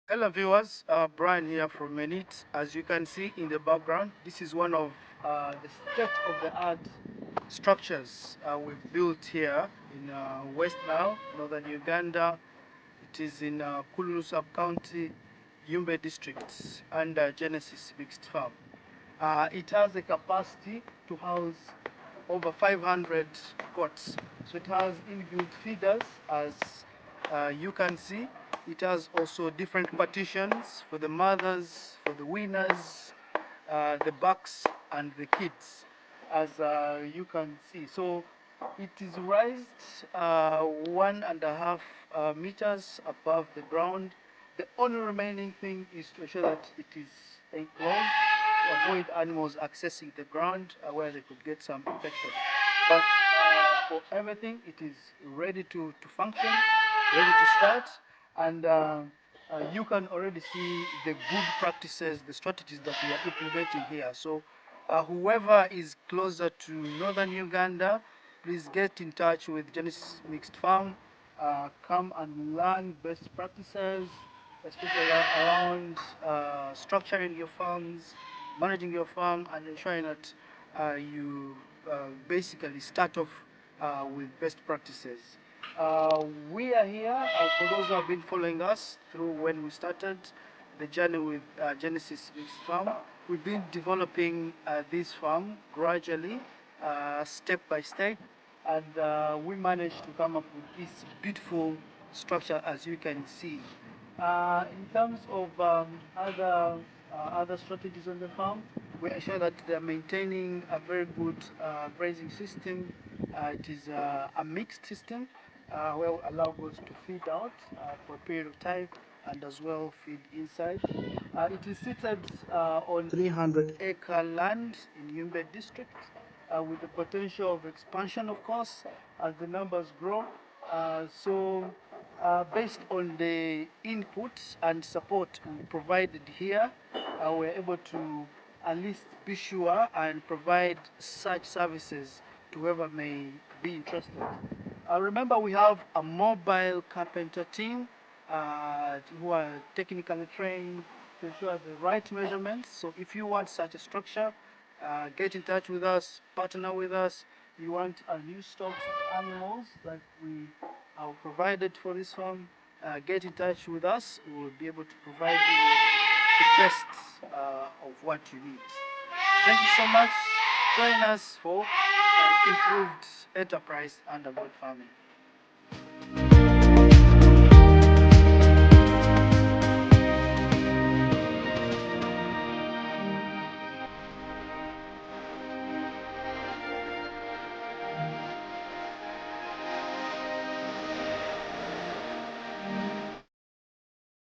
Hello viewers, Brian here from Menit. As you can see in the background, this is one of the state-of-the-art structures we've built here in West Nile, northern Uganda. It is in Kululu Sub-County, Yumbe District, under Genesis Mixed Farm. It has a capacity to house over 500 goats. So it has inbuilt feeders, as you can see. It has also different partitions for the mothers, for the weaners, the bucks, and the kids, as you can see. So it is raised 1.5 meters above the ground. The only remaining thing is to ensure that it is enclosed to avoid animals accessing the ground where they could get some infection. But for everything, it is ready to function, ready to start, and you can already see the good practices, the strategies that we are implementing here. So whoever is closer to northern Uganda, please get in touch with Genesis Mixed Farm. Come and learn best practices, especially around structuring your farms, managing your farm, and ensuring that you basically start off with best practices. We are here, for those who have been following us through when we started the journey with Genesis Mixed Farm. We've been developing this farm gradually, step by step, and we managed to come up with this beautiful structure, as you can see. In terms of other strategies on the farm, we ensure that they're maintaining a very good grazing system. It is a mixed system where we allow goats to feed out for a period of time and as well feed inside. It is seated on 300-acre land in Yumbe district with the potential of expansion, of course, as the numbers grow. Based on the inputs and support we provided here, we're able to at least be sure and provide such services to whoever may be interested. Remember, we have a mobile carpenter team who are technically trained to ensure the right measurements. So if you want such a structure, get in touch with us, partner with us. You want a new stock of animals that we have provided for this farm, get in touch with us. We will be able to provide you the best of what you need. Thank you so much. Join us for improved enterprise under good farming.